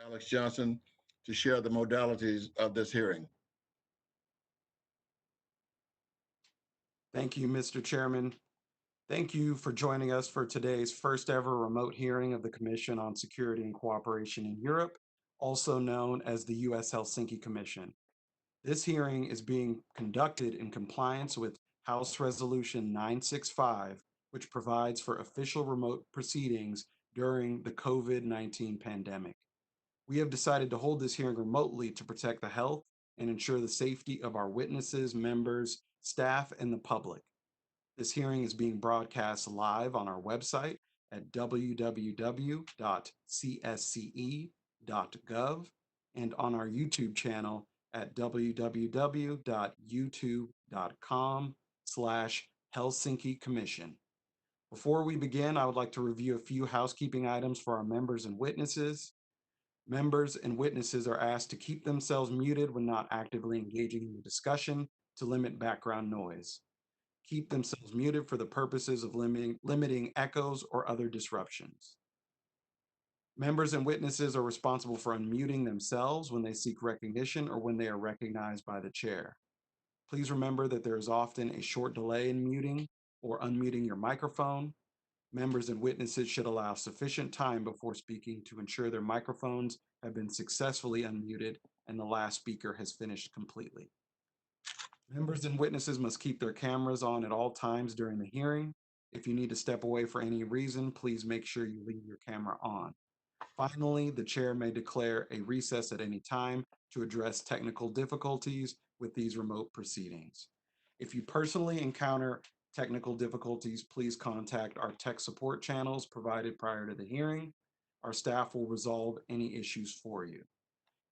Alex Johnson to share the modalities of this hearing. Thank you, Mr. Chairman. Thank you for joining us for today's first ever remote hearing of the Commission on Security and Cooperation in Europe, also known as the U.S. Helsinki Commission. This hearing is being conducted in compliance with House Resolution 965, which provides for official remote proceedings during the COVID-19 pandemic. We have decided to hold this hearing remotely to protect the health and ensure the safety of our witnesses, members, staff, and the public. This hearing is being broadcast live on our website at www.csce.gov and on our YouTube channel at www.youtube.com/Helsinki Commission. Before we begin, I would like to review a few housekeeping items for our members and witnesses. Members and witnesses are asked to keep themselves muted when not actively engaging in the discussion to limit background noise. Keep themselves muted for the purposes of limiting echoes or other disruptions. Members and witnesses are responsible for unmuting themselves when they seek recognition or when they are recognized by the chair. Please remember that there is often a short delay in muting or unmuting your microphone. Members and witnesses should allow sufficient time before speaking to ensure their microphones have been successfully unmuted and the last speaker has finished completely. Members and witnesses must keep their cameras on at all times during the hearing. If you need to step away for any reason, please make sure you leave your camera on. Finally, the chair may declare a recess at any time to address technical difficulties with these remote proceedings. If you personally encounter technical difficulties, please contact our tech support channels provided prior to the hearing. Our staff will resolve any issues for you.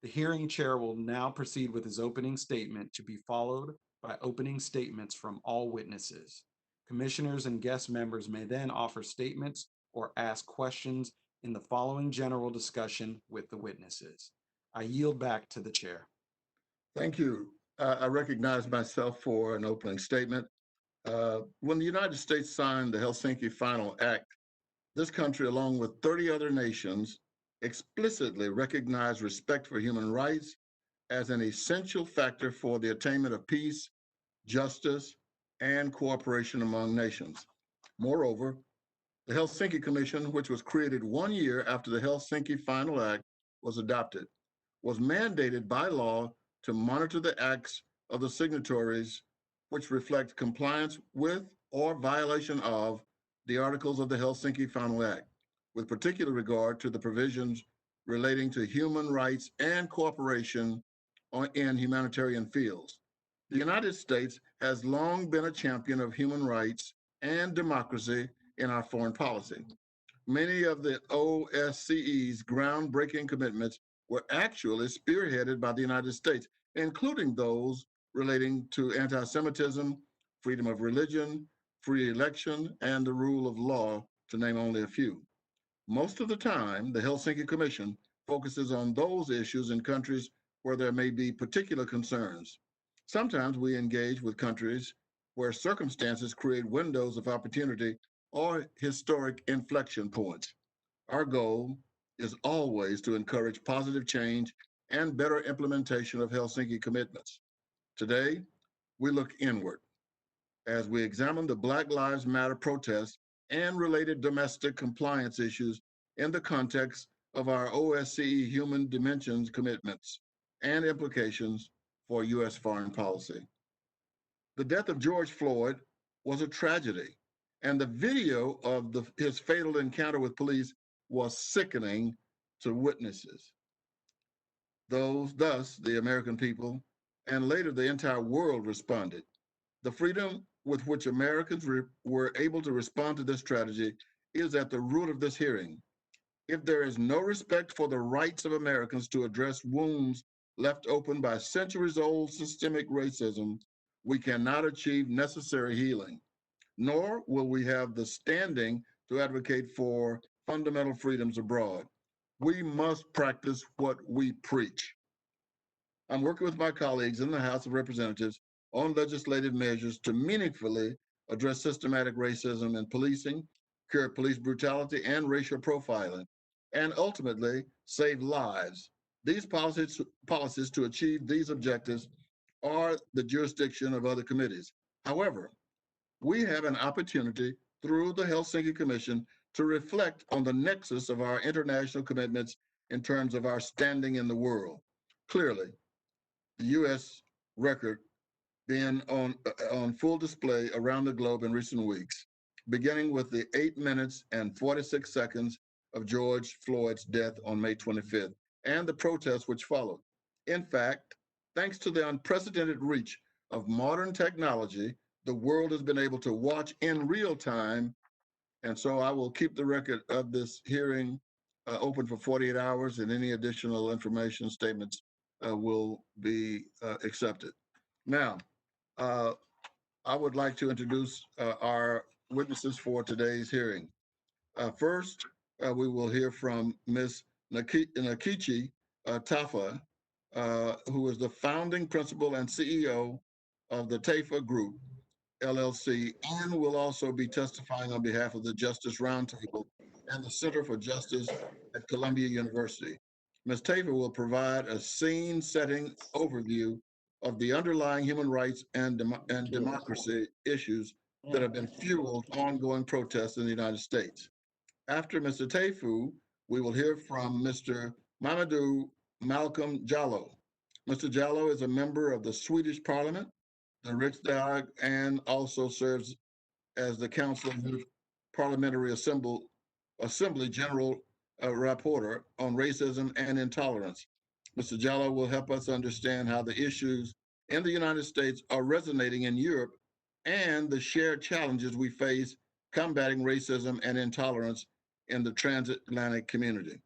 The hearing chair will now proceed with his opening statement, to be followed by opening statements from all witnesses. Commissioners and guest members may then offer statements or ask questions in the following general discussion with the witnesses. I yield back to the chair. Thank you. I recognize myself for an opening statement. When the United States signed the Helsinki Final Act, this country, along with 30 other nations, explicitly recognized respect for human rights as an essential factor for the attainment of peace, justice, and cooperation among nations. Moreover, the Helsinki Commission, which was created 1 year after the Helsinki Final Act was adopted, was mandated by law to monitor the acts of the signatories which reflect compliance with or violation of the articles of the Helsinki Final Act, with particular regard to the provisions relating to human rights and cooperation in humanitarian fields. The United States has long been a champion of human rights and democracy in our foreign policy. Many of the OSCE's groundbreaking commitments were actually spearheaded by the United States, including those relating to anti-Semitism, freedom of religion, free election, and the rule of law, to name only a few. Most of the time, the Helsinki Commission focuses on those issues in countries where there may be particular concerns. Sometimes we engage with countries where circumstances create windows of opportunity or historic inflection points. Our goal is always to encourage positive change and better implementation of Helsinki commitments. Today, we look inward as we examine the Black Lives Matter protests and related domestic compliance issues in the context of our OSCE Human Dimensions commitments and implications for U.S. foreign policy. The death of George Floyd was a tragedy, and the video of his fatal encounter with police was sickening to witnesses. Thus, the American people and later the entire world responded. The freedom with which Americans were able to respond to this tragedy is at the root of this hearing. If there is no respect for the rights of Americans to address wounds left open by centuries-old systemic racism, we cannot achieve necessary healing, nor will we have the standing to advocate for fundamental freedoms abroad. We must practice what we preach. I'm working with my colleagues in the House of Representatives on legislative measures to meaningfully address systematic racism in policing, curb police brutality, and racial profiling, and ultimately save lives. These policies to achieve these objectives are the jurisdiction of other committees. However, we have an opportunity through the Helsinki Commission to reflect on the nexus of our international commitments in terms of our standing in the world. Clearly, the U.S. record being on full display around the globe in recent weeks, beginning with the 8 minutes and 46 seconds of George Floyd's death on May 25th and the protests which followed. In fact, thanks to the unprecedented reach of modern technology, the world has been able to watch in real time. And so I will keep the record of this hearing open for 48 hours, and any additional information statements will be accepted. Now, uh, I would like to introduce our witnesses for today's hearing. First, we will hear from Ms. Nakichi Tafa, who is the founding principal and CEO of the TAFA Group, LLC, and will also be testifying on behalf of the Justice Roundtable and the Center for Justice at Columbia University. Ms. Tafa will provide a scene-setting overview of the underlying human rights and democracy issues that have been fueled ongoing protests in the United States. After Mr. Tefu, we will hear from Mr. Mamadou Malcolm Jallow. Mr. Jallow is a member of the Swedish Parliament, the Riksdag, and also serves as the Council of the Parliamentary Assembly General Rapporteur on Racism and Intolerance. Mr. Jallow will help us understand how the issues in the United States are resonating in Europe and the shared challenges we face combating racism and intolerance in the transatlantic community.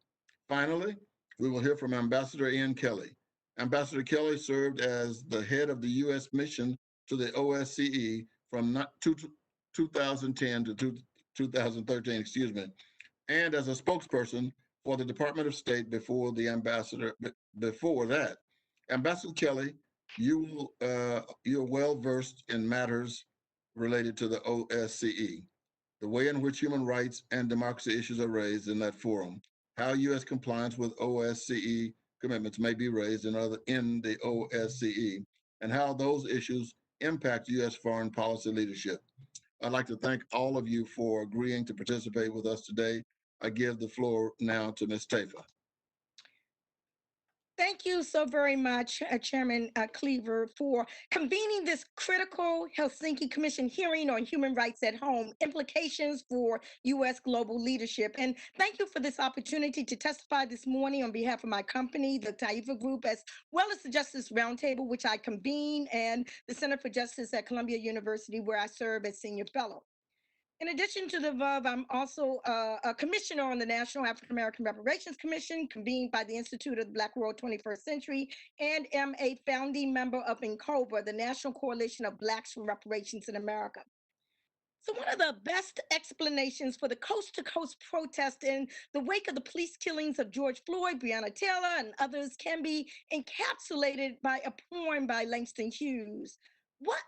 Finally, we will hear from Ambassador Ian Kelly. Ambassador Kelly served as the head of the U.S. mission to the OSCE from 2010 to 2013, excuse me, and as a spokesperson for the Department of State before the ambassador. Before that, Ambassador Kelly, you're well versed in matters related to the OSCE, the way in which human rights and democracy issues are raised in that forum, how U.S. compliance with OSCE commitments may be raised in the OSCE, and how those issues impact U.S. foreign policy leadership. I'd like to thank all of you for agreeing to participate with us today. I give the floor now to Ms. Tafa. Thank you so very much, Chairman Cleaver, for convening this critical Helsinki Commission hearing on human rights at home, implications for U.S. global leadership. And thank you for this opportunity to testify this morning on behalf of my company, the TAIFA Group, as well as the Justice Roundtable, which I convene, and the Center for Justice at Columbia University, where I serve as Senior Fellow. In addition to the above, I'm also a commissioner on the National African American Reparations Commission, convened by the Institute of the Black World 21st Century, and am a founding member of NCOBRA, the National Coalition of Blacks for Reparations in America. So one of the best explanations for the coast-to-coast protest in the wake of the police killings of George Floyd, Breonna Taylor, and others can be encapsulated by a poem by Langston Hughes. What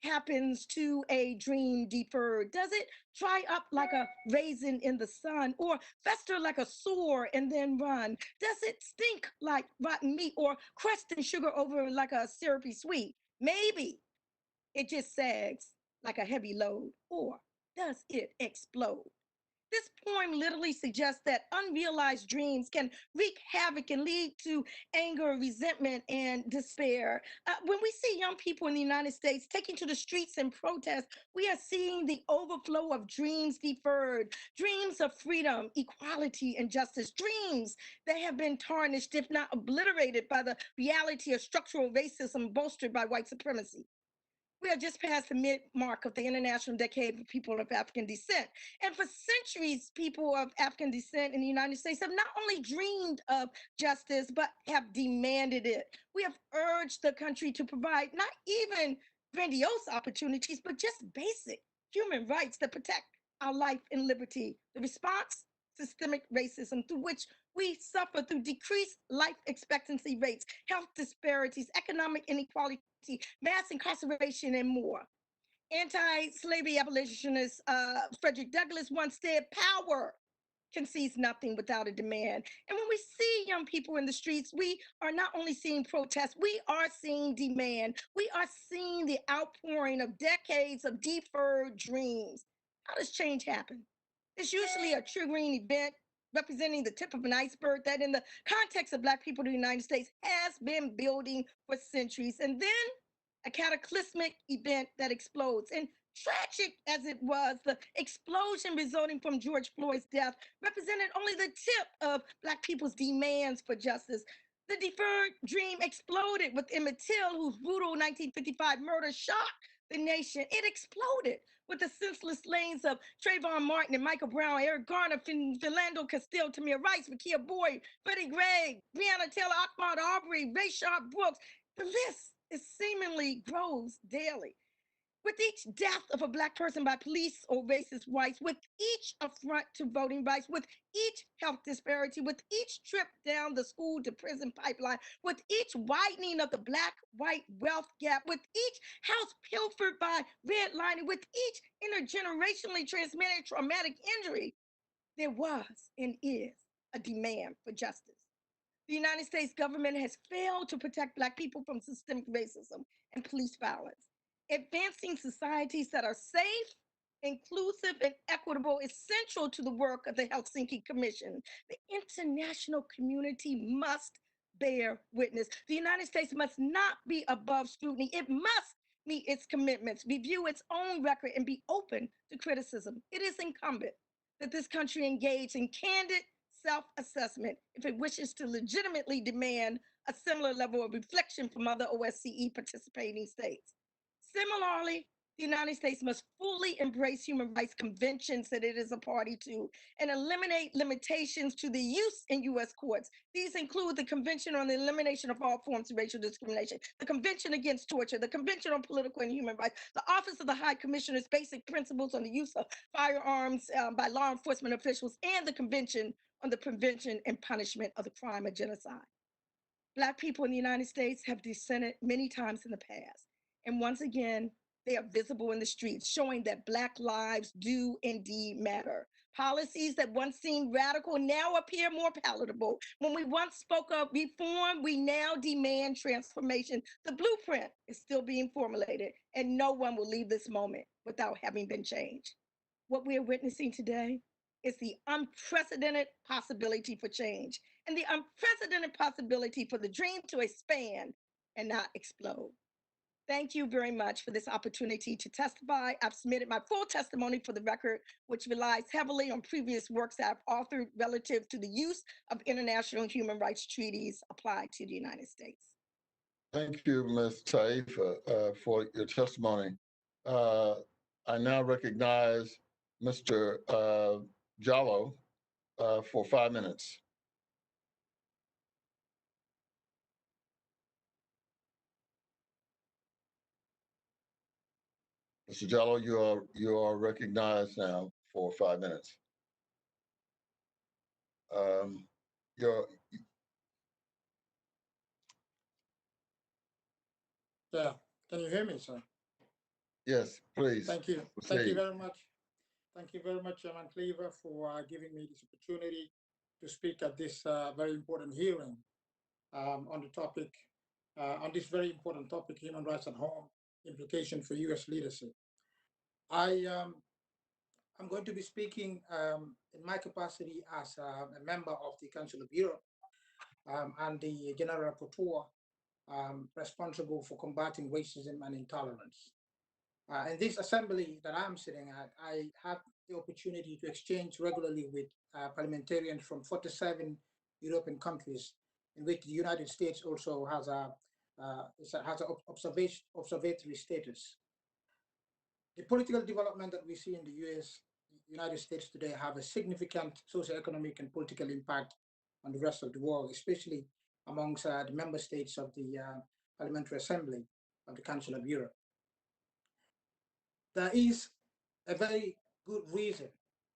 happens to a dream deferred? Does it dry up like a raisin in the sun, or fester like a sore and then run? Does it stink like rotten meat, or crust and sugar over like a syrupy sweet? Maybe it just sags like a heavy load, or does it explode? This poem literally suggests that unrealized dreams can wreak havoc and lead to anger, resentment, and despair. When we see young people in the United States taking to the streets in protest, we are seeing the overflow of dreams deferred, dreams of freedom, equality, and justice, dreams that have been tarnished, if not obliterated, by the reality of structural racism bolstered by white supremacy. We are just past the mid-mark of the International Decade for People of African Descent. And for centuries, people of African descent in the United States have not only dreamed of justice, but have demanded it. We have urged the country to provide not even grandiose opportunities, but just basic human rights that protect our life and liberty. The response? Systemic racism, through which we suffer through decreased life expectancy rates, health disparities, economic inequality, mass incarceration, and more. Anti-slavery abolitionist Frederick Douglass once said, "Power concedes nothing without a demand. And when we see young people in the streets, we are not only seeing protests, we are seeing demand. We are seeing the outpouring of decades of deferred dreams. How does change happen? It's usually a triggering event representing the tip of an iceberg that, in the context of Black people in the United States, has been building for centuries. And then a cataclysmic event that explodes. And tragic as it was, the explosion resulting from George Floyd's death represented only the tip of Black people's demands for justice. The deferred dream exploded with Emmett Till, whose brutal 1955 murder shocked the nation. It exploded with the senseless slayings of Trayvon Martin and Michael Brown, Eric Garner, Philando Castile, Tamir Rice, Rekia Boyd, Freddie Gregg, Breonna Taylor, Ahmaud Arbery, Rayshard Brooks. The list is seemingly grows daily. With each death of a Black person by police or racist whites, with each affront to voting rights, with each health disparity, with each trip down the school to prison pipeline, with each widening of the Black-white wealth gap, with each house pilfered by redlining, with each intergenerationally transmitted traumatic injury, there was and is a demand for justice. The United States government has failed to protect Black people from systemic racism and police violence. Advancing societies that are safe, inclusive, and equitable is central to the work of the Helsinki Commission. The international community must bear witness. The United States must not be above scrutiny. It must meet its commitments, review its own record, and be open to criticism. It is incumbent that this country engage in candid self-assessment if it wishes to legitimately demand a similar level of reflection from other OSCE participating states. Similarly, the United States must fully embrace human rights conventions that it is a party to and eliminate limitations to the use in U.S. courts. These include the Convention on the Elimination of All Forms of Racial Discrimination, the Convention Against Torture, the Convention on Political and Human Rights, the Office of the High Commissioner's Basic Principles on the Use of Firearms by Law Enforcement Officials, and the Convention on the Prevention and Punishment of the Crime of Genocide. Black people in the United States have dissented many times in the past. And once again, they are visible in the streets, showing that Black lives do indeed matter. Policies that once seemed radical now appear more palatable. When we once spoke of reform, we now demand transformation. The blueprint is still being formulated, and no one will leave this moment without having been changed. What we are witnessing today is the unprecedented possibility for change and the unprecedented possibility for the dream to expand and not explode. Thank you very much for this opportunity to testify. I've submitted my full testimony for the record, which relies heavily on previous works that I've authored relative to the use of international human rights treaties applied to the United States. Thank you, Ms. Taifa, for your testimony. I now recognize Mr. Jallow for 5 minutes. Mr. Jallow, you are recognized now for 5 minutes. Your Yeah, can you hear me, sir? Yes, please. Thank you. Proceed. Thank you very much. Thank you very much, Chairman Cleaver, for giving me this opportunity to speak at this very important hearing on the topic, on this very important topic, human rights at home, implication for U.S. leadership. I'm going to be speaking in my capacity as a member of the Council of Europe and the General Rapporteur responsible for combating racism and intolerance. In this assembly that I'm sitting at, I have the opportunity to exchange regularly with parliamentarians from 47 European countries, in which the United States also has an observatory status. The political development that we see in the United States today have a significant socioeconomic and political impact on the rest of the world, especially amongst the member states of the Parliamentary Assembly of the Council of Europe. There is a very good reason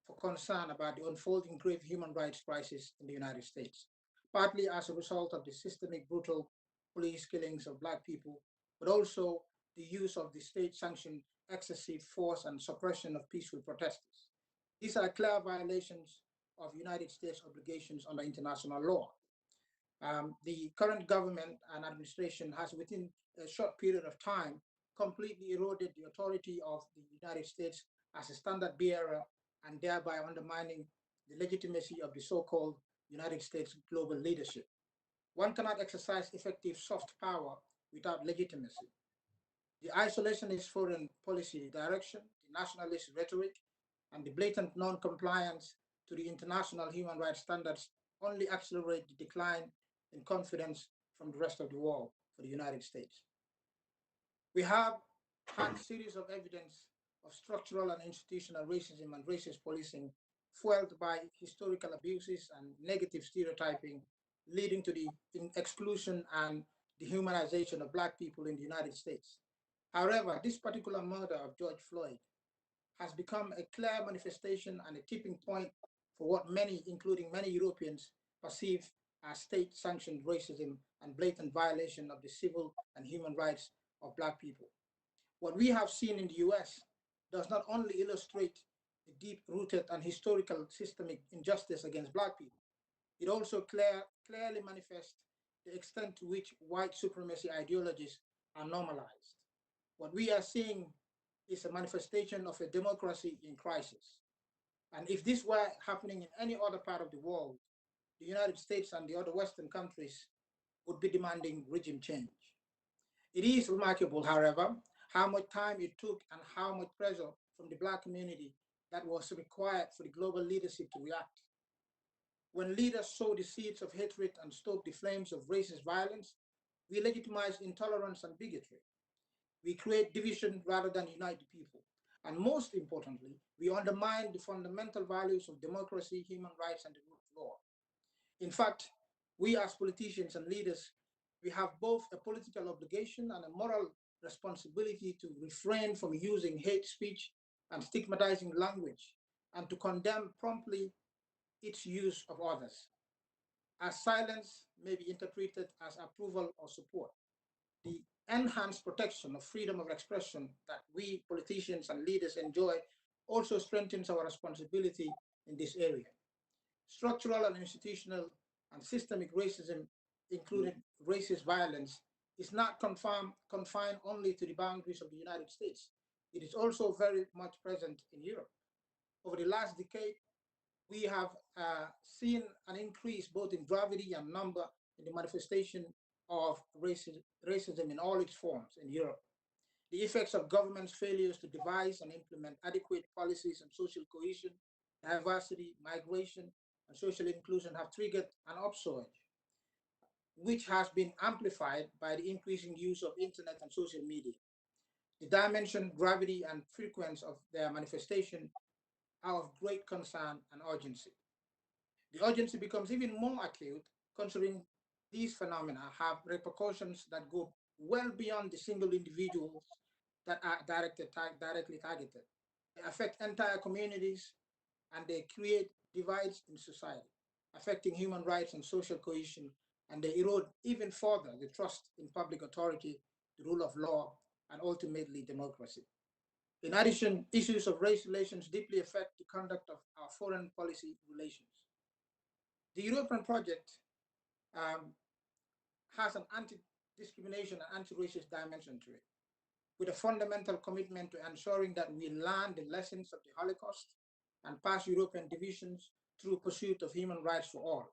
for concern about the unfolding grave human rights crisis in the United States, partly as a result of the systemic brutal police killings of Black people, but also the use of the state-sanctioned excessive force and suppression of peaceful protesters. These are clear violations of United States obligations under international law. The current government and administration has, within a short period of time, completely eroded the authority of the United States as a standard bearer and thereby undermining the legitimacy of the so-called United States global leadership. One cannot exercise effective soft power without legitimacy. The isolationist foreign policy direction, the nationalist rhetoric, and the blatant non-compliance to the international human rights standards only accelerate the decline in confidence from the rest of the world for the United States. We have had a series of evidence of structural and institutional racism and racist policing fueled by historical abuses and negative stereotyping, leading to the exclusion and dehumanization of Black people in the United States. However, this particular murder of George Floyd has become a clear manifestation and a tipping point for what many, including many Europeans, perceive as state-sanctioned racism and blatant violation of the civil and human rights of Black people. What we have seen in the US does not only illustrate the deep-rooted and historical systemic injustice against Black people, it also clearly manifests the extent to which white supremacy ideologies are normalized. What we are seeing is a manifestation of a democracy in crisis. And if this were happening in any other part of the world, the United States and the other Western countries would be demanding regime change. It is remarkable, however, how much time it took and how much pressure from the Black community that was required for the global leadership to react. When leaders sow the seeds of hatred and stoke the flames of racist violence, we legitimize intolerance and bigotry. We create division rather than unite the people. And most importantly, we undermine the fundamental values of democracy, human rights, and the rule of law. In fact, we as politicians and leaders, we have both a political obligation and a moral responsibility to refrain from using hate speech and stigmatizing language, and to condemn promptly its use of others, as silence may be interpreted as approval or support. The enhanced protection of freedom of expression that we politicians and leaders enjoy also strengthens our responsibility in this area. Structural and institutional and systemic racism, including racist violence, is not confined only to the boundaries of the United States. It is also very much present in Europe. Over the last decade, we have seen an increase both in gravity and number in the manifestation of racism in all its forms in Europe. The effects of governments' failures to devise and implement adequate policies on social cohesion, diversity, migration, and social inclusion have triggered an upsurge, which has been amplified by the increasing use of internet and social media. The dimension, gravity, and frequency of their manifestation are of great concern and urgency. The urgency becomes even more acute considering these phenomena have repercussions that go well beyond the single individuals that are directly targeted. They affect entire communities and they create divides in society, affecting human rights and social cohesion, and they erode even further the trust in public authority, the rule of law, and ultimately democracy. In addition, issues of race relations deeply affect the conduct of our foreign policy relations. The European project um, has an anti-discrimination and anti-racist dimension to it, with a fundamental commitment to ensuring that we learn the lessons of the Holocaust and past European divisions through pursuit of human rights for all.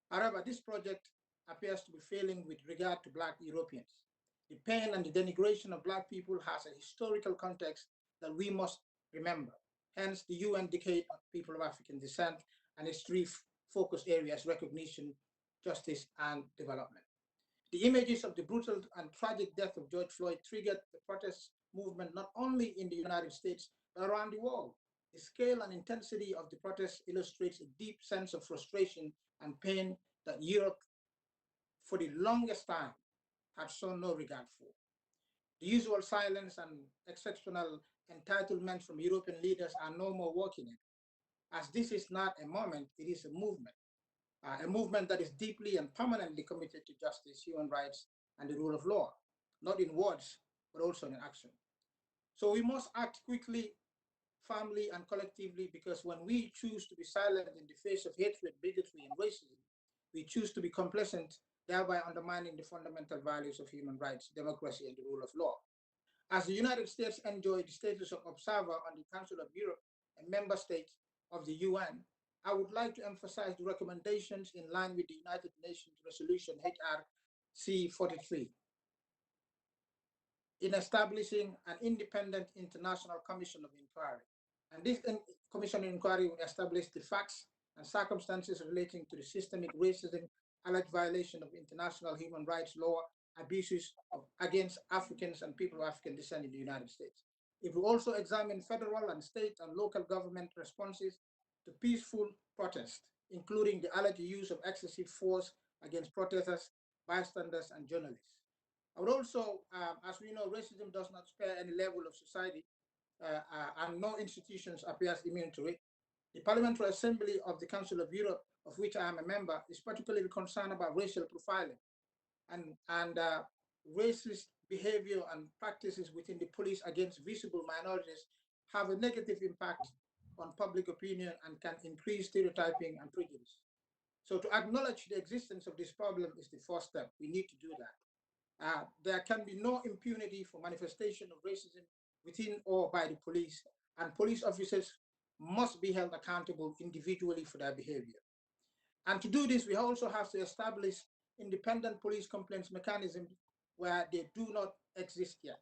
However, this project appears to be failing with regard to Black Europeans. The pain and the denigration of Black people has a historical context that we must remember. Hence, the UN Decade of People of African Descent and its three focus areas: recognition, justice, and development. The images of the brutal and tragic death of George Floyd triggered the protest movement not only in the United States, but around the world. The scale and intensity of the protest illustrates a deep sense of frustration and pain that Europe, for the longest time, had shown no regard for. The usual silence and exceptional entitlement from European leaders are no more working. As this is not a moment, it is a movement that is deeply and permanently committed to justice, human rights, and the rule of law, not in words, but also in action. So we must act quickly family, and collectively, because when we choose to be silent in the face of hatred, bigotry, and racism, we choose to be complacent, thereby undermining the fundamental values of human rights, democracy, and the rule of law. As the United States enjoyed the status of observer on the Council of Europe and member state of the UN, I would like to emphasize the recommendations in line with the United Nations Resolution HR C43 in establishing an independent international commission of inquiry. And this commission of inquiry will establish the facts and circumstances relating to the systemic racism, alleged violation of international human rights law, abuses against Africans and people of African descent in the United States. It will also examine federal and state and local government responses to peaceful protest, including the alleged use of excessive force against protesters, bystanders, and journalists. I would also, as we know, racism does not spare any level of society, and no institutions appears immune to it. The Parliamentary Assembly of the Council of Europe, of which I am a member, is particularly concerned about racial profiling and racist behavior and practices within the police against visible minorities have a negative impact on public opinion and can increase stereotyping and prejudice. So to acknowledge the existence of this problem is the first step. We need to do that. There can be no impunity for manifestation of racism within or by the police, and police officers must be held accountable individually for their behavior. And to do this, we also have to establish independent police complaints mechanisms where they do not exist yet,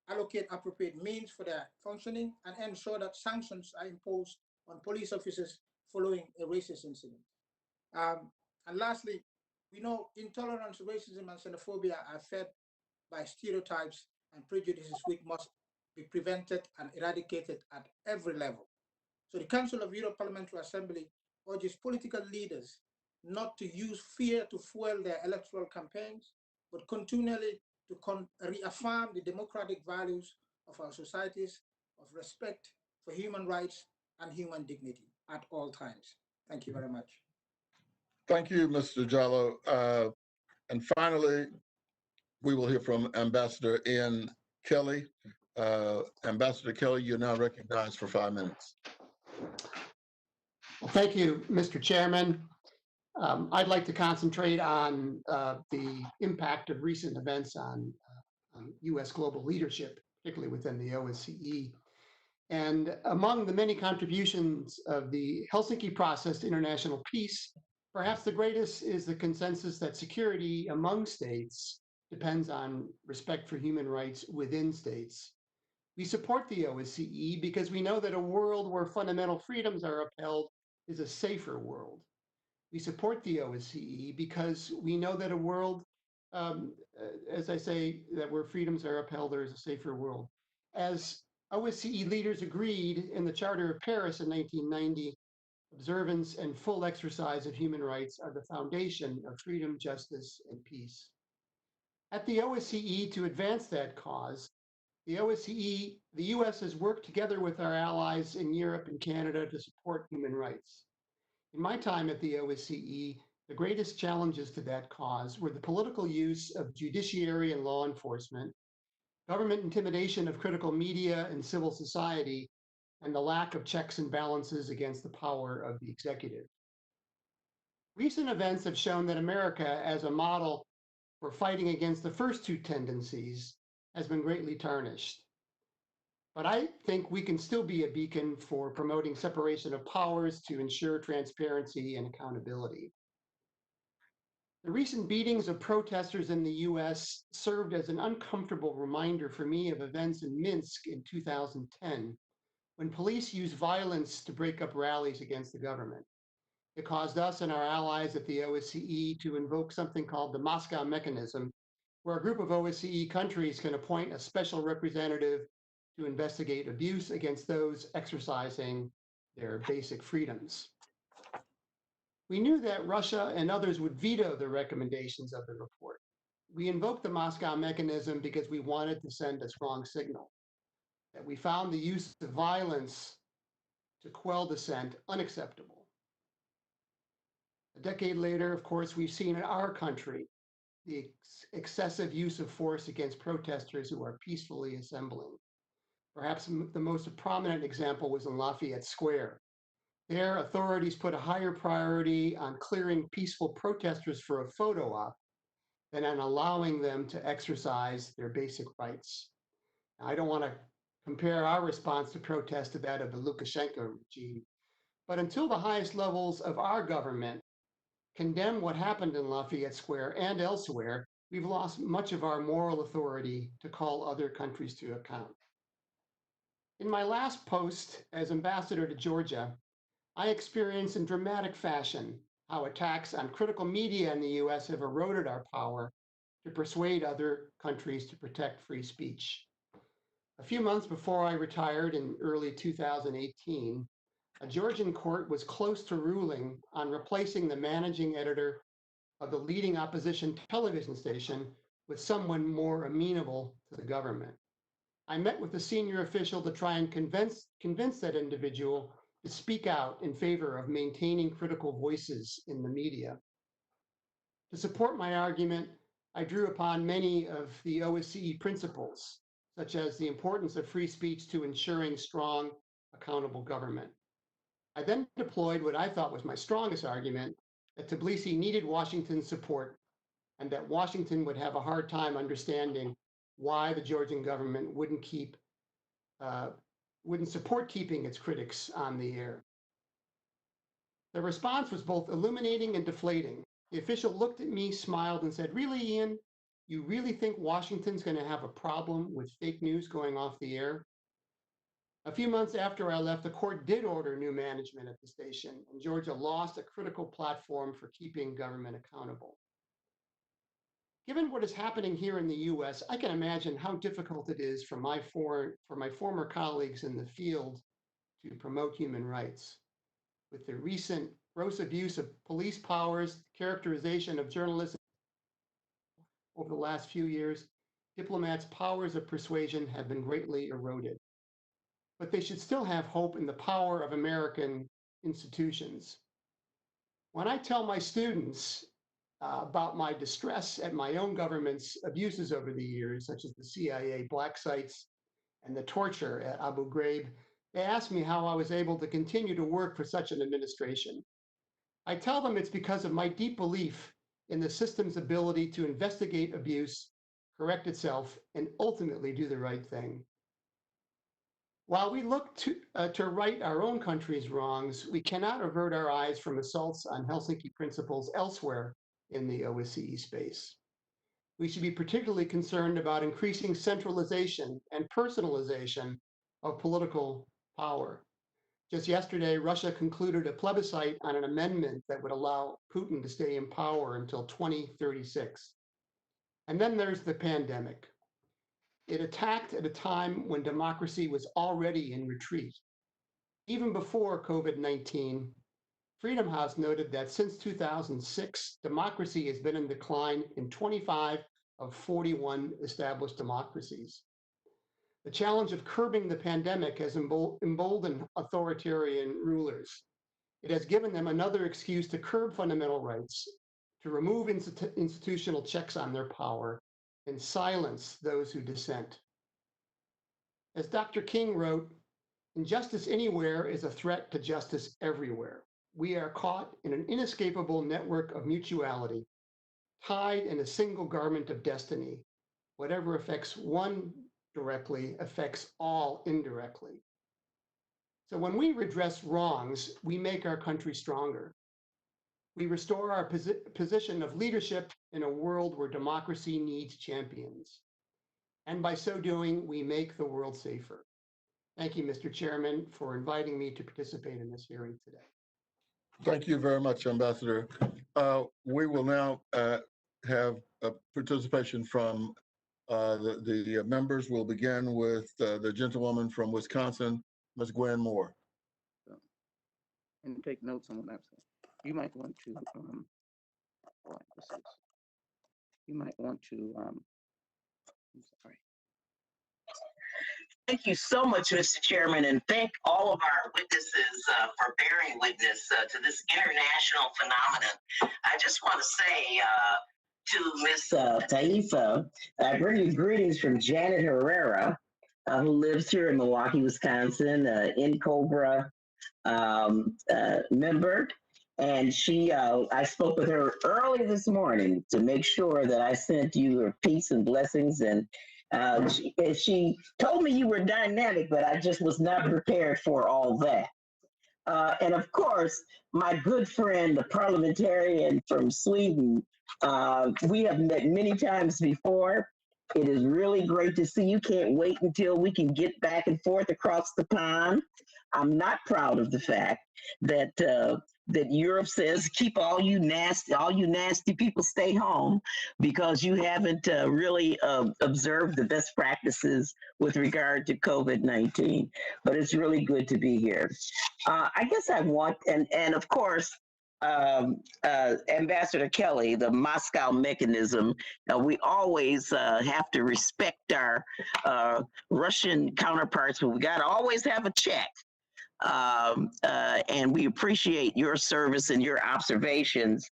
allocate appropriate means for their functioning, and ensure that sanctions are imposed on police officers following a racist incident. And lastly, we know intolerance, racism, and xenophobia are fed by stereotypes and prejudices which must be prevented and eradicated at every level. So the Council of Europe Parliamentary Assembly urges political leaders not to use fear to fuel their electoral campaigns, but continually to reaffirm the democratic values of our societies of respect for human rights and human dignity at all times. Thank you very much. Thank you, Mr. Jallow. And finally, we will hear from Ambassador Ian Kelly. Ambassador Kelly, you're now recognized for 5 minutes. Well, thank you, Mr. Chairman. I'd like to concentrate on the impact of recent events on U.S. global leadership, particularly within the OSCE. And among the many contributions of the Helsinki process to international peace, perhaps the greatest is the consensus that security among states depends on respect for human rights within states. We support the OSCE because we know that a world where fundamental freedoms are upheld is a safer world. We support the OSCE because we know that a world, as I say, that where freedoms are upheld, there is a safer world. As OSCE leaders agreed in the Charter of Paris in 1990, observance and full exercise of human rights are the foundation of freedom, justice, and peace. At the OSCE, to advance that cause, the OSCE, the US has worked together with our allies in Europe and Canada to support human rights. In my time at the OSCE, the greatest challenges to that cause were the political use of judiciary and law enforcement, government intimidation of critical media and civil society, and the lack of checks and balances against the power of the executive. Recent events have shown that America, as a model for fighting against the first two tendencies, has been greatly tarnished. But I think we can still be a beacon for promoting separation of powers to ensure transparency and accountability. The recent beatings of protesters in the US served as an uncomfortable reminder for me of events in Minsk in 2010, when police used violence to break up rallies against the government. It caused us and our allies at the OSCE to invoke something called the Moscow Mechanism, where a group of OSCE countries can appoint a special representative to investigate abuse against those exercising their basic freedoms. We knew that Russia and others would veto the recommendations of the report. We invoked the Moscow Mechanism because we wanted to send a strong signal that we found the use of violence to quell dissent unacceptable. A decade later, of course, we've seen in our country the excessive use of force against protesters who are peacefully assembling. Perhaps the most prominent example was in Lafayette Square. There, authorities put a higher priority on clearing peaceful protesters for a photo op than on allowing them to exercise their basic rights. Now, I don't want to compare our response to protest to that of the Lukashenko regime, but until the highest levels of our government condemn what happened in Lafayette Square and elsewhere, we've lost much of our moral authority to call other countries to account. In my last post as ambassador to Georgia, I experienced in dramatic fashion how attacks on critical media in the US have eroded our power to persuade other countries to protect free speech. A few months before I retired in early 2018, a Georgian court was close to ruling on replacing the managing editor of the leading opposition television station with someone more amenable to the government. I met with a senior official to try and convince that individual to speak out in favor of maintaining critical voices in the media. To support my argument, I drew upon many of the OSCE principles, such as the importance of free speech to ensuring strong, accountable government. I then deployed what I thought was my strongest argument, that Tbilisi needed Washington's support and that Washington would have a hard time understanding why the Georgian government wouldn't support keeping its critics on the air. The response was both illuminating and deflating. The official looked at me, smiled, and said, "Really, Ian? You really think Washington's going to have a problem with fake news going off the air?" A few months after I left, the court did order new management at the station, and Georgia lost a critical platform for keeping government accountable. Given what is happening here in the US, I can imagine how difficult it is for my former colleagues in the field to promote human rights. With the recent gross abuse of police powers, characterization of journalists over the last few years, diplomats' powers of persuasion have been greatly eroded. But they should still have hope in the power of American institutions. When I tell my students about my distress at my own government's abuses over the years, such as the CIA black sites and the torture at Abu Ghraib, they ask me how I was able to continue to work for such an administration. I tell them it's because of my deep belief in the system's ability to investigate abuse, correct itself, and ultimately do the right thing. While we look to right our own country's wrongs, we cannot avert our eyes from assaults on Helsinki principles elsewhere in the OSCE space. We should be particularly concerned about increasing centralization and personalization of political power. Just yesterday, Russia concluded a plebiscite on an amendment that would allow Putin to stay in power until 2036. And then there's the pandemic. It attacked at a time when democracy was already in retreat. Even before COVID-19, Freedom House noted that since 2006, democracy has been in decline in 25 of 41 established democracies. The challenge of curbing the pandemic has emboldened authoritarian rulers. It has given them another excuse to curb fundamental rights, to remove institutional checks on their power, and silence those who dissent. As Dr. King wrote, "Injustice anywhere is a threat to justice everywhere. We are caught in an inescapable network of mutuality, tied in a single garment of destiny. Whatever affects one directly affects all indirectly." So when we redress wrongs, we make our country stronger. We restore our position of leadership in a world where democracy needs champions. And by so doing, we make the world safer. Thank you, Mr. Chairman, for inviting me to participate in this hearing today. Thank you very much, Ambassador. We will now have a participation from the members. We'll begin with the gentlewoman from Wisconsin, Ms. Gwen Moore. And take notes on what I'm saying. You might want to, you might want to, I'm sorry. Thank you so much, Mr. Chairman, and thank all of our witnesses for bearing witness to this international phenomenon. I just want to say to Ms. Taifa, I bring you greetings from Janet Herrera, who lives here in Milwaukee, Wisconsin, in Cobra member. And I spoke with her early this morning to make sure that I sent you her peace and blessings. And she told me you were dynamic, but I just was not prepared for all that. And of course, my good friend, the parliamentarian from Sweden, we have met many times before. It is really great to see you. Can't wait until we can get back and forth across the pond. I'm not proud of the fact that that Europe says keep all you nasty people stay home because you haven't really observed the best practices with regard to COVID-19. But it's really good to be here. I guess I want, and of course, Ambassador Kelly, the Moscow mechanism, we always have to respect our Russian counterparts, but we got to always have a check. And we appreciate your service and your observations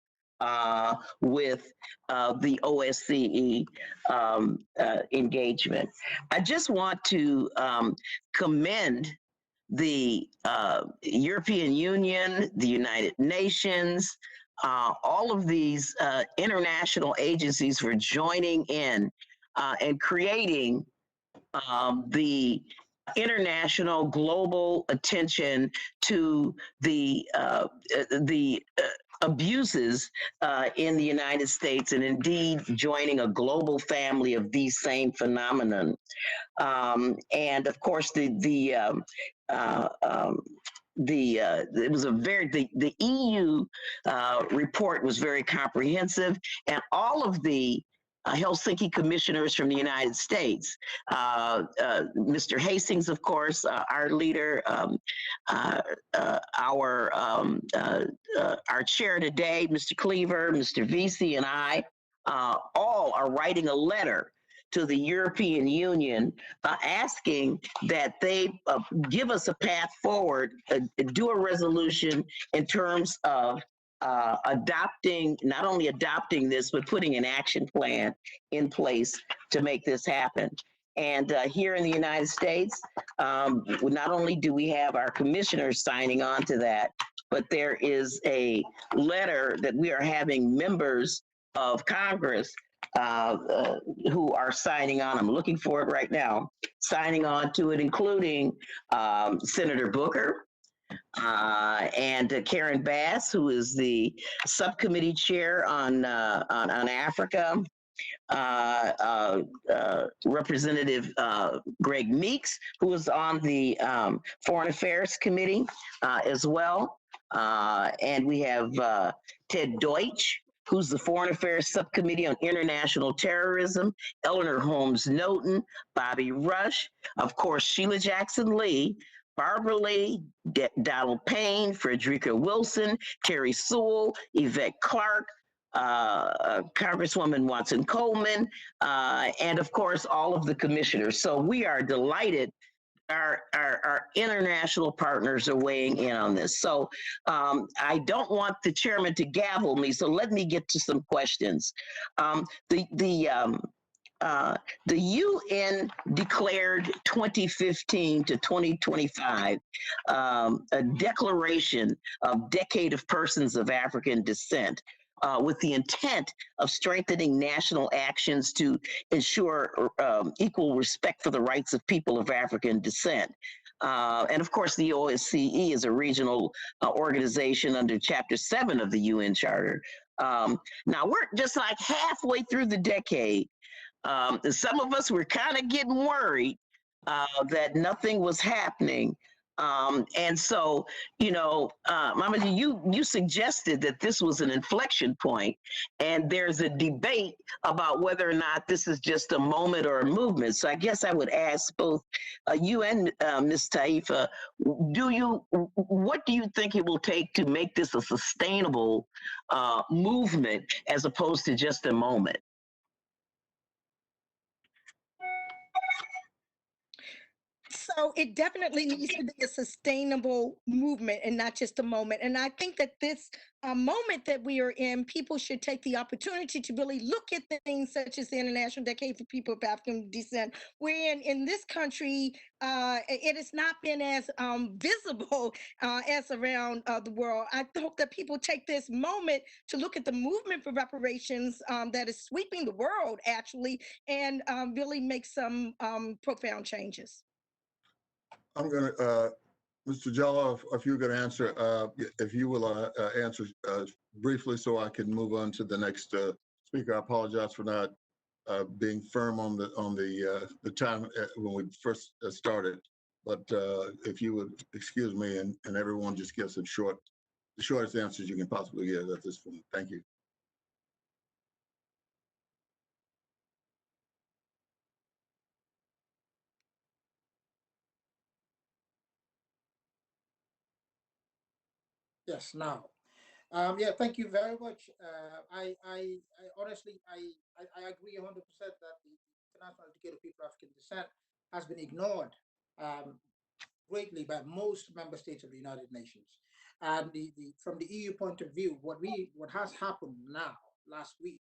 with the OSCE engagement. I just want to commend the European Union, the United Nations, all of these international agencies for joining in and creating the international global attention to the abuses in the United States, and indeed joining a global family of these same phenomenon. And of course, the EU report was very comprehensive, and all of the Helsinki commissioners from the United States, Mr. Hastings, of course, our leader, our chair today, Mr. Cleaver, Mr. Vesey, and I, all are writing a letter to the European Union asking that they give us a path forward, do a resolution in terms of not only adopting this, but putting an action plan in place to make this happen. And here in the United States, not only do we have our commissioners signing on to that, but there is a letter that we are having members of Congress who are signing on. I'm looking for it right now, signing on to it, including Senator Booker, and Karen Bass, who is the subcommittee chair on Africa, Representative Greg Meeks, who is on the Foreign Affairs Committee as well, and we have Ted Deutsch, who's the Foreign Affairs Subcommittee on International Terrorism, Eleanor Holmes Norton, Bobby Rush, of course, Sheila Jackson Lee, Barbara Lee, Donald Payne, Frederica Wilson, Terry Sewell, Yvette Clarke, Congresswoman Watson Coleman, and of course, all of the commissioners. So we are delighted our international partners are weighing in on this. So I don't want the chairman to gavel me, so let me get to some questions. The UN declared 2015 to 2025 a declaration of Decade of Persons of African Descent, with the intent of strengthening national actions to ensure equal respect for the rights of people of African descent. And of course, the OSCE is a regional organization under Chapter 7 of the UN Charter. Now, we're just like halfway through the decade. Some of us were kind of getting worried that nothing was happening. And so, Mama, you suggested that this was an inflection point, and there's a debate about whether or not this is just a moment or a movement. So I guess I would ask both you and Ms. Taifa, what do you think it will take to make this a sustainable movement as opposed to just a moment? So it definitely needs to be a sustainable movement and not just a moment. And I think that this moment that we are in, people should take the opportunity to really look at things such as the International Decade for People of African Descent, wherein in this country, it has not been as visible as around the world. I hope that people take this moment to look at the movement for reparations that is sweeping the world, actually, and really make some profound changes. I'm going to, Mr. Jello, if you're going to answer, if you will answer briefly so I can move on to the next speaker. I apologize for not being firm on the time when we first started. But if you would excuse me and everyone just give some the shortest answers you can possibly give at this point. Thank you. Yes, now. Yeah, thank you very much. I honestly, I agree 100% that the International Decade of People of African Descent has been ignored greatly by most member states of the United Nations. And from the EU point of view, what has happened now, last week,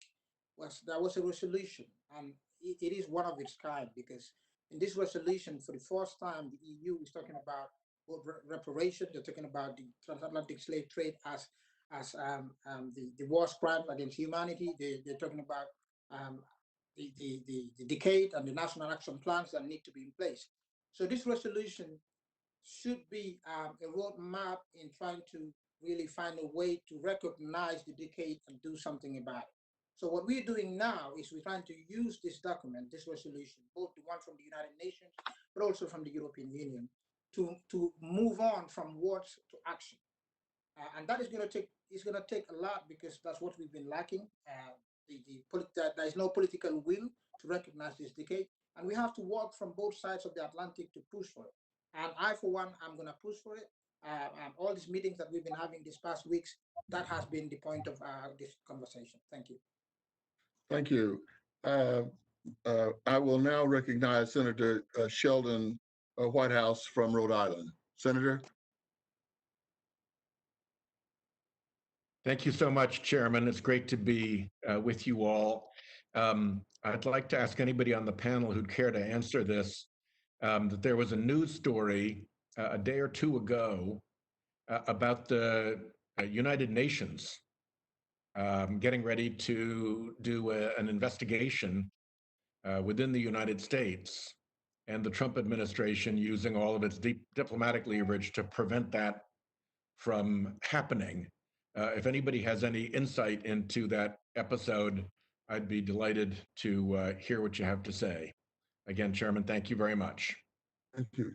was there was a resolution, and it is one of its kind, because in this resolution, for the first time, the EU is talking about reparations. They're talking about the transatlantic slave trade as the worst crime against humanity. They're talking about the decade and the national action plans that need to be in place. So this resolution should be a roadmap in trying to really find a way to recognize the decade and do something about it. So what we're doing now is we're trying to use this document, this resolution, both the one from the United Nations, but also from the European Union, to move on from words to action. And that is going to take a lot, because that's what we've been lacking. There is no political will to recognize this decade, and we have to work from both sides of the Atlantic to push for it. And I, for one, I'm going to push for it. All these meetings that we've been having these past weeks, that has been the point of this conversation. Thank you. Thank you. I will now recognize Senator Sheldon Whitehouse from Rhode Island. Senator. Thank you so much, Chairman. It's great to be with you all. I'd like to ask anybody on the panel who'd care to answer this, that there was a news story a day or two ago about the United Nations getting ready to do an investigation within the United States, and the Trump administration using all of its diplomatic leverage to prevent that from happening. If anybody has any insight into that episode, I'd be delighted to hear what you have to say. Again, Chairman, thank you very much. Thank you.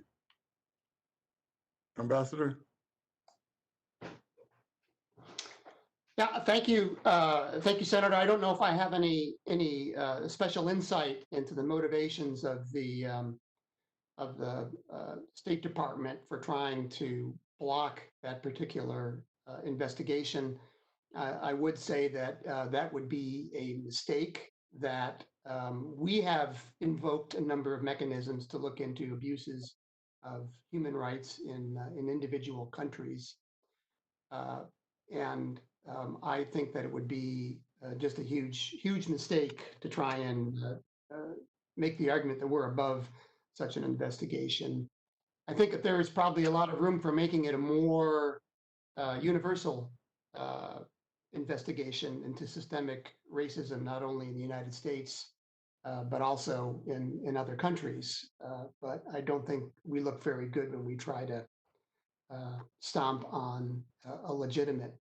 Ambassador? Yeah, thank you. Thank you, Senator. I don't know if I have any special insight into the motivations of the State Department for trying to block that particular investigation. I would say that that would be a mistake, that we have invoked a number of mechanisms to look into abuses of human rights in individual countries. And I think that it would be just a huge mistake to try and make the argument that we're above such an investigation. I think that there is probably a lot of room for making it a more universal investigation into systemic racism, not only in the United States, but also in other countries. But I don't think we look very good when we try to stomp on a legitimate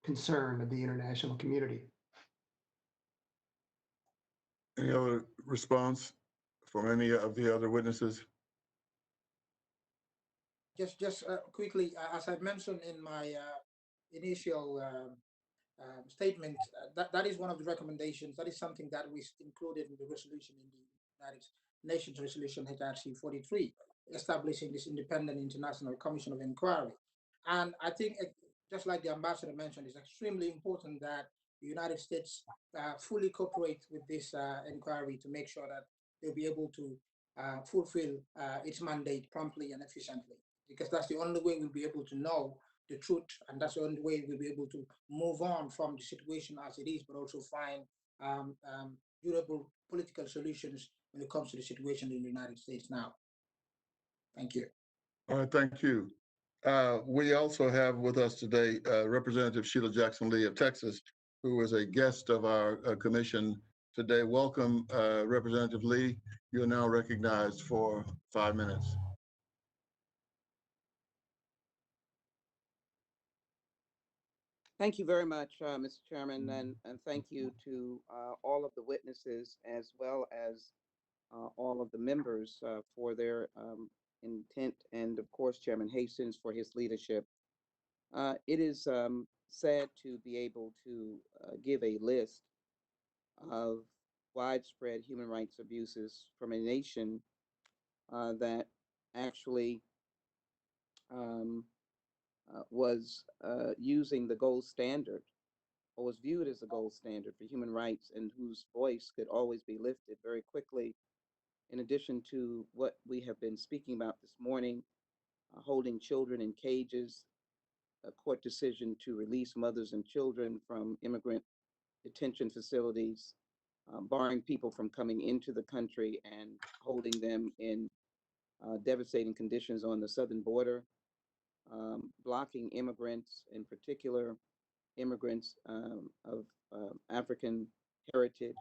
concern of the international community. Any other response from any of the other witnesses? Just quickly, as I mentioned in my initial statement, that is one of the recommendations. That is something that we included in the resolution, in the United Nations Resolution HRC 43, establishing this independent international commission of inquiry. And I think, just like the ambassador mentioned, it's extremely important that the United States fully cooperate with this inquiry to make sure that they'll be able to fulfill its mandate promptly and efficiently, because that's the only way we'll be able to know the truth, and that's the only way we'll be able to move on from the situation as it is, but also find durable political solutions when it comes to the situation in the United States now. Thank you. All right, thank you. We also have with us today Representative Sheila Jackson Lee of Texas, who is a guest of our commission today. Welcome, Representative Lee. You are now recognized for 5 minutes. Thank you very much, Mr. Chairman, and thank you to all of the witnesses as well as all of the members for their intent, and of course, Chairman Hastings for his leadership. It is sad to be able to give a list of widespread human rights abuses from a nation that actually um, was using the gold standard, or was viewed as the gold standard for human rights, and whose voice could always be lifted very quickly. In addition to what we have been speaking about this morning, holding children in cages, a court decision to release mothers and children from immigrant detention facilities, barring people from coming into the country and holding them in devastating conditions on the southern border, blocking immigrants, in particular immigrants of African heritage,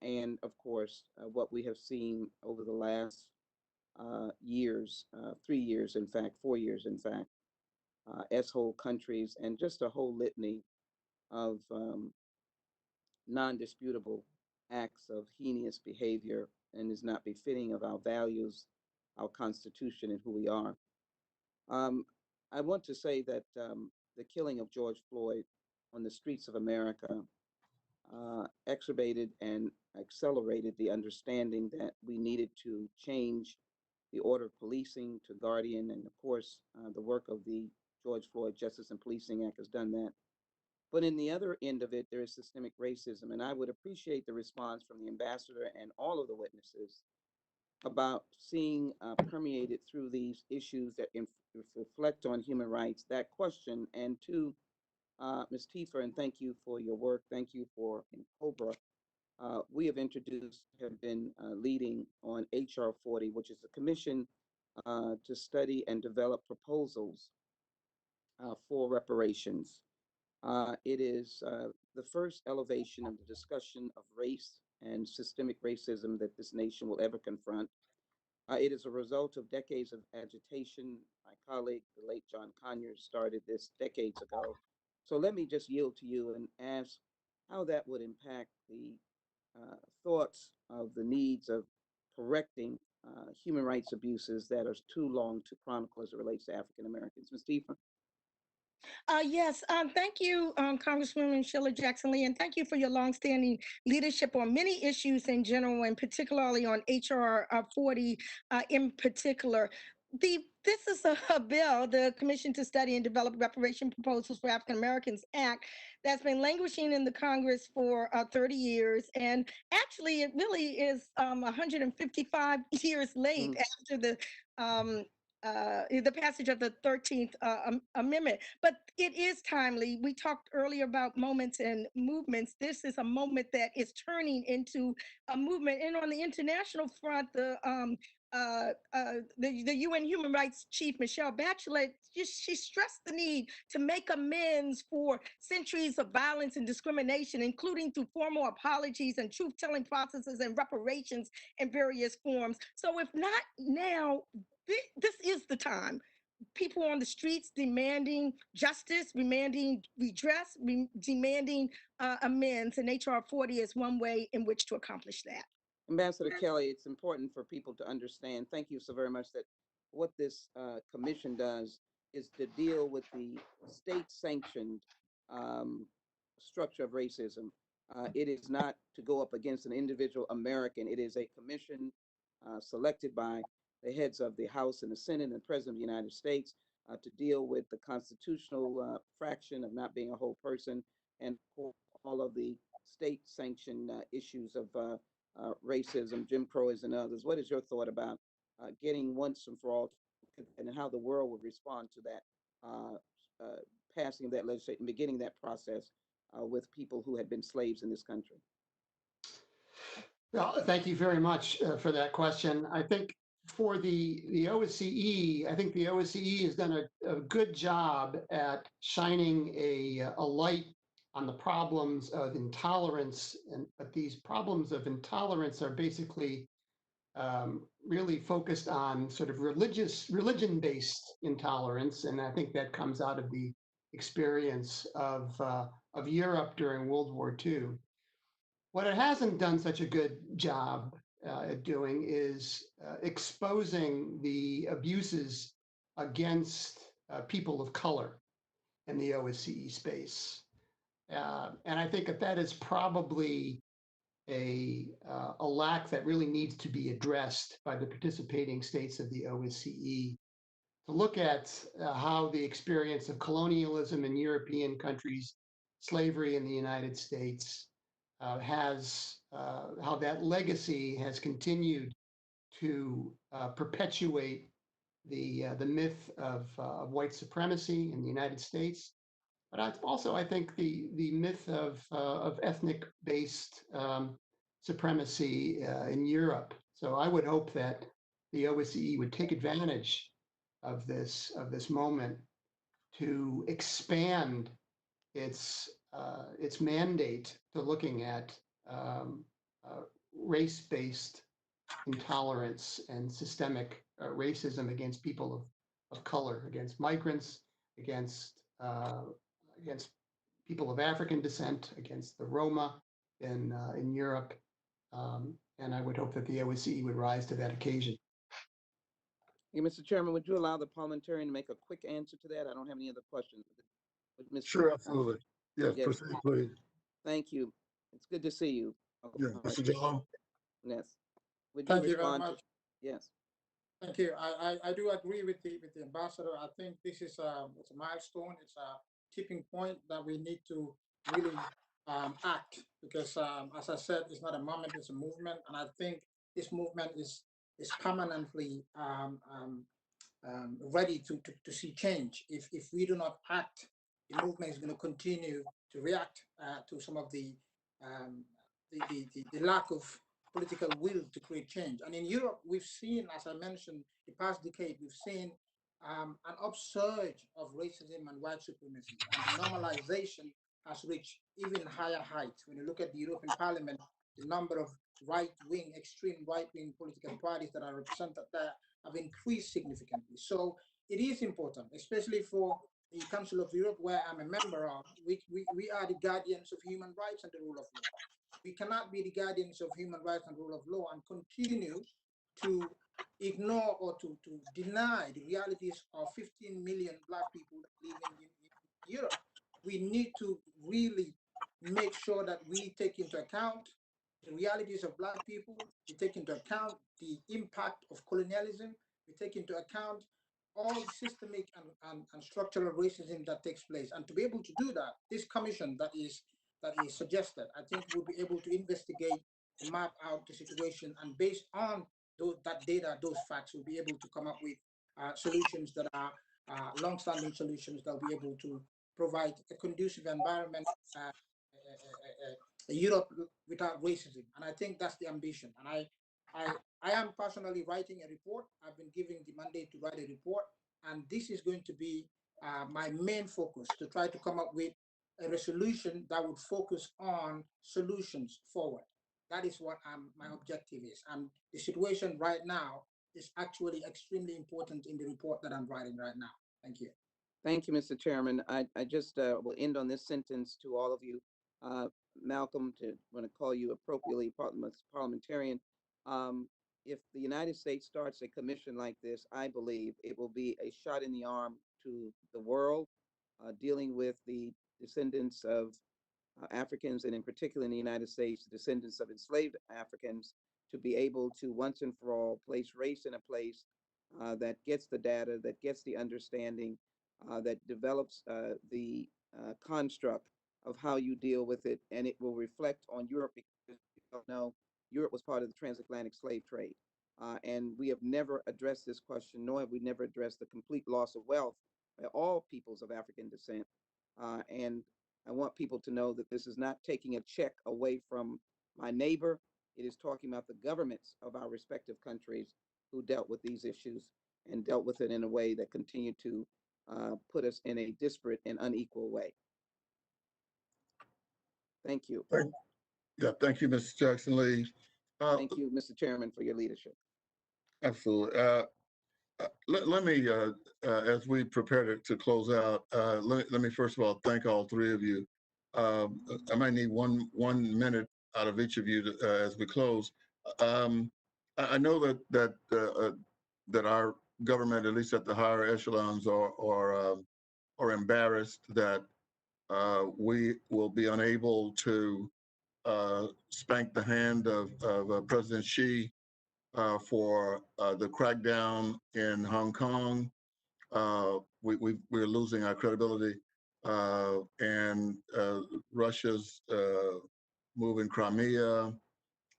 and of course, what we have seen over the last years, 3 years, in fact, 4 years, in fact, as whole countries, and just a whole litany of non-disputable acts of heinous behavior, and is not befitting of our values, our Constitution, and who we are. I want to say that the killing of George Floyd on the streets of America exacerbated and accelerated the understanding that we needed to change the order of policing to Guardian, and of course, the work of the George Floyd Justice and Policing Act has done that. But in the other end of it, there is systemic racism, and I would appreciate the response from the ambassador and all of the witnesses about seeing permeated through these issues that reflect on human rights, that question. And to Ms. Tifa, and thank you for your work. Thank you for in COBRA. We have been leading on HR 40, which is a commission to study and develop proposals for reparations. It is the first elevation of the discussion of race and systemic racism that this nation will ever confront. It is a result of decades of agitation. My colleague, the late John Conyers, started this decades ago. So let me just yield to you and ask how that would impact the thoughts of the needs of correcting human rights abuses that are too long to chronicle as it relates to African Americans. Ms. Tifa? Yes, thank you, Congresswoman Sheila Jackson Lee, and thank you for your longstanding leadership on many issues in general, and particularly on HR 40 in particular. This is a bill, the Commission to Study and Develop Reparation Proposals for African Americans Act, that's been languishing in the Congress for 30 years. And actually, it really is 155 years late after the passage of the 13th Amendment. But it is timely. We talked earlier about moments and movements. This is a moment that is turning into a movement. And on the international front, the UN Human Rights Chief Michelle Bachelet, she stressed the need to make amends for centuries of violence and discrimination, including through formal apologies and truth-telling processes and reparations in various forms. So if not now, this is the time. People on the streets demanding justice, demanding redress, demanding amends, and HR 40 is one way in which to accomplish that. Ambassador Kelly, it's important for people to understand, thank you so very much, that what this commission does is to deal with the state-sanctioned structure of racism. It is not to go up against an individual American. It is a commission selected by the heads of the House and the Senate and the President of the United States to deal with the constitutional fraction of not being a whole person, and all of the state-sanctioned issues of racism, Jim Crow and others. What is your thought about getting once and for all, and how the world would respond to that passing of that legislation, beginning that process with people who had been slaves in this country? Well, thank you very much for that question. I think for the OSCE, I think the OSCE has done a good job at shining a light on the problems of intolerance, but these problems of intolerance are basically really focused on sort of religion-based intolerance, and I think that comes out of the experience of Europe during World War II. What it hasn't done such a good job at doing is exposing the abuses against people of color in the OSCE space. And I think that is probably a lack that really needs to be addressed by the participating states of the OSCE, to look at how the experience of colonialism in European countries, slavery in the United States, how that legacy has continued to perpetuate the myth of white supremacy in the United States, but also I think the myth of ethnic-based supremacy in Europe. So I would hope that the OSCE would take advantage of this moment to expand its mandate to looking at race-based intolerance and systemic racism against people of color, against migrants, against people of African descent, against the Roma in Europe. And I would hope that the OSCE would rise to that occasion. Yeah, Mr. Chairman, would you allow the parliamentarian to make a quick answer to that? I don't have any other questions. Sure, absolutely. Yes, Yes. proceed, please. Thank you. It's good to see you. Yeah, Mr. Jallo. Yes. Would Thank you very respond much. Yes. Thank you. I do agree with the ambassador. I think this is it's a milestone. It's a tipping point that we need to really act, because as I said, it's not a moment, it's a movement, and I think this movement is permanently ready to see change. If we do not act, the movement is going to continue to react to some of the lack of political will to create change. And in Europe, we've seen, as I mentioned, the past decade, we've seen an upsurge of racism and white supremacy, and the normalization has reached even higher heights. When you look at the European Parliament, the number of right-wing, extreme right-wing political parties that are represented there have increased significantly. So it is important, especially for the Council of Europe, where I'm a member of. We are the guardians of human rights and the rule of law. We cannot be the guardians of human rights and rule of law and continue to ignore or to deny the realities of 15 million Black people living in Europe. We need to really make sure that we take into account the realities of Black people, we take into account the impact of colonialism, we take into account all systemic and structural racism that takes place. And to be able to do that, this commission that is suggested, I think we'll be able to investigate and map out the situation, and based on that data, those facts, we'll be able to come up with solutions that are long-standing solutions that will be able to provide a conducive environment, Europe without racism. And I think that's the ambition. And I am personally writing a report. I've been given the mandate to write a report, and this is going to be my main focus, to try to come up with a resolution that would focus on solutions forward. That is what my objective is. And the situation right now is actually extremely important in the report that I'm writing right now. Thank you. Thank you, Mr. Chairman. I just will end on this sentence to all of you. Malcolm, to want to call you appropriately parliamentarian. If the United States starts a commission like this, I believe it will be a shot in the arm to the world, dealing with the descendants of Africans, and in particular in the United States, the descendants of enslaved Africans, to be able to once and for all place race in a place that gets the data, that gets the understanding, that develops the construct of how you deal with it, and it will reflect on Europe, because you don't know Europe was part of the transatlantic slave trade. And we have never addressed this question, nor have we never addressed the complete loss of wealth by all peoples of African descent. And I want people to know that this is not taking a check away from my neighbor. It is talking about the governments of our respective countries who dealt with these issues and dealt with it in a way that continued to put us in a disparate and unequal way. Thank you. Yeah, thank you, Mr. Jackson Lee. Thank you, Mr. Chairman, for your leadership. Absolutely. Let me, as we prepare to close out, let me first of all thank all three of you. I might need one minute out of each of you as we close. I know that our government, at least at the higher echelons, are embarrassed that we will be unable to spank the hand of President Xi for the crackdown in Hong Kong. We're losing our credibility, and Russia's move in Crimea,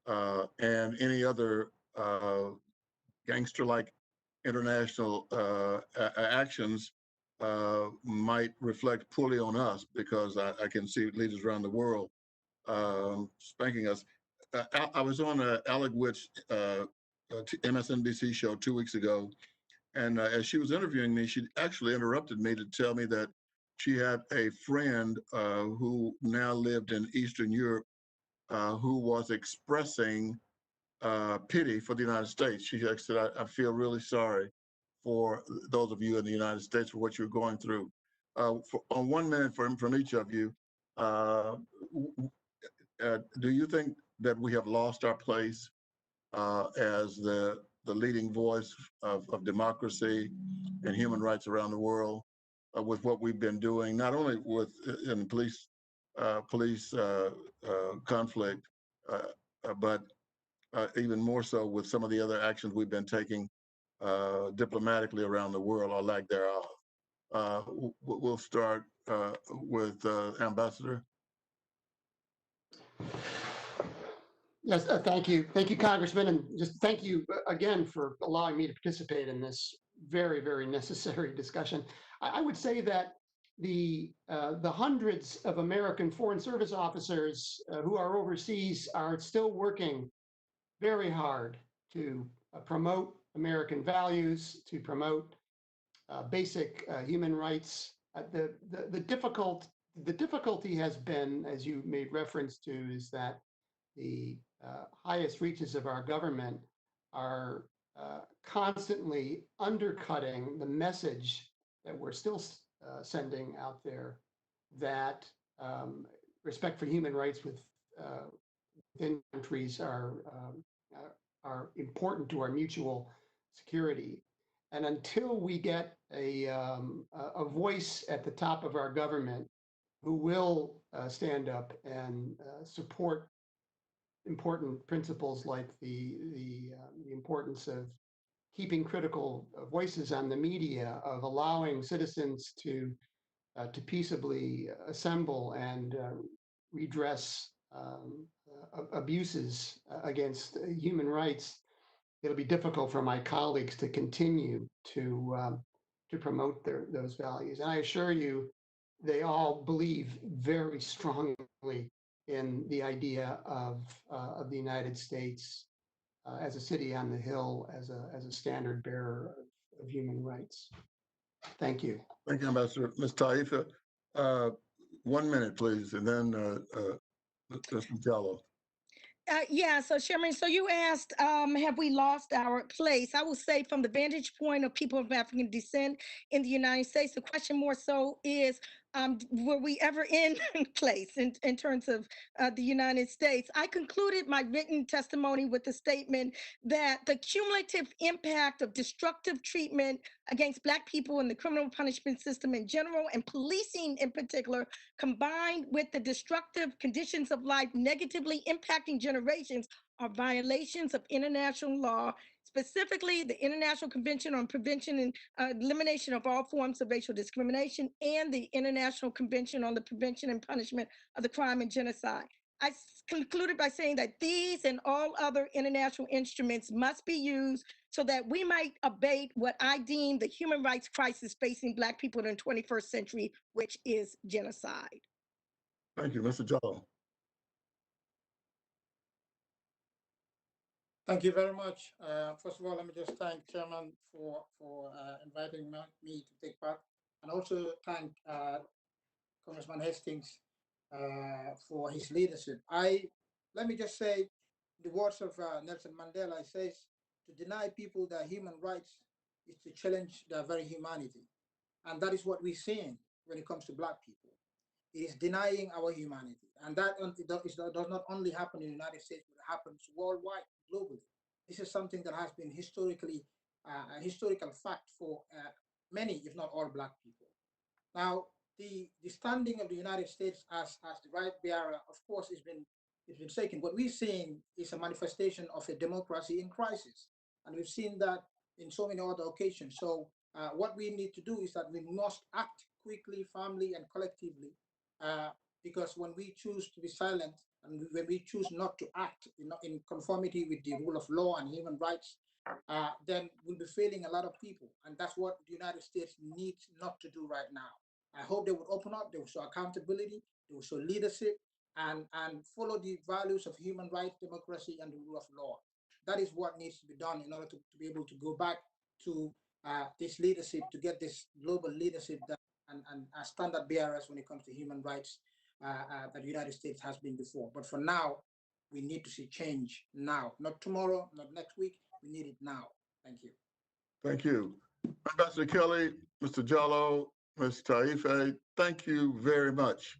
and any other gangster-like international actions might reflect poorly on us, because I can see leaders around the world spanking us. I was on Alec Witt's MSNBC show 2 weeks ago, and as she was interviewing me, she actually interrupted me to tell me that she had a friend who now lived in Eastern Europe who was expressing pity for the United States. She said, I feel really sorry for those of you in the United States for what you're going through. On 1 minute from each of you, do you think that we have lost our place as the leading voice of democracy and human rights around the world with what we've been doing, not only in police conflict, but even more so with some of the other actions we've been taking diplomatically around the world, or lack thereof? We'll start with Ambassador. Yes, thank you. Thank you, Congressman. And just thank you again for allowing me to participate in this very, very necessary discussion. I would say that the hundreds of American Foreign Service officers who are overseas are still working very hard to promote American values, to promote basic human rights. The difficulty has been, as you made reference to, is that the highest reaches of our government are constantly undercutting the message that we're still sending out there, that respect for human rights within countries are important to our mutual security. And until we get a voice at the top of our government who will stand up and support important principles like the importance of keeping critical voices on the media, of allowing citizens to peaceably assemble and redress abuses against human rights, it'll be difficult for my colleagues to continue to promote those values. And I assure you, they all believe very strongly in the idea of the United States as a city on the hill, as a standard bearer of human rights. Thank you. Thank you, Ambassador. Ms. Taifa, 1 minute, please, and then Mr. Jallo. Yeah, so Chairman, so you asked, have we lost our place? I will say, from the vantage point of people of African descent in the United States, the question more so is, were we ever in place in terms of the United States? I concluded my written testimony with the statement that the cumulative impact of destructive treatment against Black people in the criminal punishment system in general, and policing in particular, combined with the destructive conditions of life negatively impacting generations, are violations of international law, specifically the International Convention on Prevention and Elimination of All Forms of Racial Discrimination and the International Convention on the Prevention and Punishment of the Crime and Genocide. concluded by saying that these and all other international instruments must be used so that we might abate what I deem the human rights crisis facing Black people in the 21st century, which is genocide. Thank you, Mr. Jallo. Thank you very much. First of all, let me just thank Chairman for inviting me to take part, and also thank Congressman Hastings for his leadership. Let me just say the words of Nelson Mandela. He says, to deny people their human rights is to challenge their very humanity. And that is what we're seeing when it comes to Black people. It is denying our humanity. And that does not only happen in the United States, but it happens worldwide, globally. This is something that has been historically a historical fact for many, if not all, Black people. Now, the standing of the United States as the right bearer, of course, has been shaken. What we're seeing is a manifestation of a democracy in crisis. And we've seen that in so many other occasions. So what we need to do is that we must act quickly, firmly, and collectively, because when we choose to be silent and when we choose not to act in conformity with the rule of law and human rights, then we'll be failing a lot of people. And that's what the United States needs not to do right now. I hope they would open up, they will show accountability, they will show leadership, and follow the values of human rights, democracy, and the rule of law. That is what needs to be done in order to be able to go back to this leadership, to get this global leadership that, and standard bearers when it comes to human rights that the United States has been before. But for now, we need to see change now, not tomorrow, not next week. We need it now. Thank you. Thank you. Ambassador Kelly, Mr. Jallo, Ms. Taife, thank you very much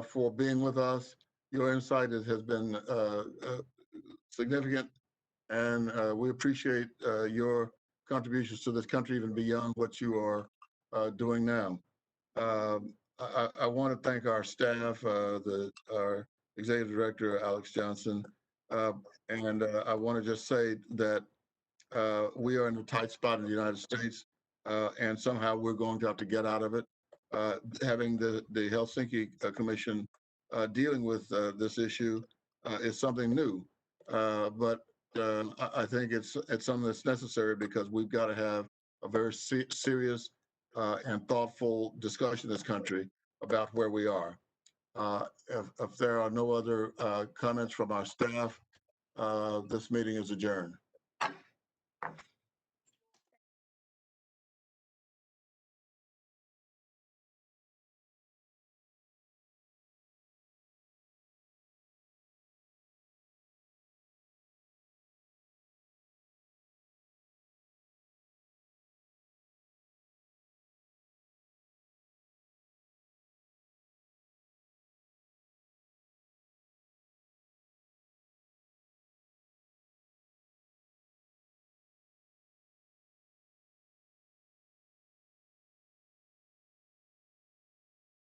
for being with us. Your insight has been significant, and we appreciate your contributions to this country, even beyond what you are doing now. I want to thank our staff, our Executive Director, Alex Johnson, and I want to just say that we are in a tight spot in the United States, and somehow we're going to have to get out of it. Having the Helsinki Commission dealing with this issue is something new, but I think it's something that's necessary because we've got to have a very serious and thoughtful discussion in this country about where we are. If there are no other comments from our staff, this meeting is adjourned.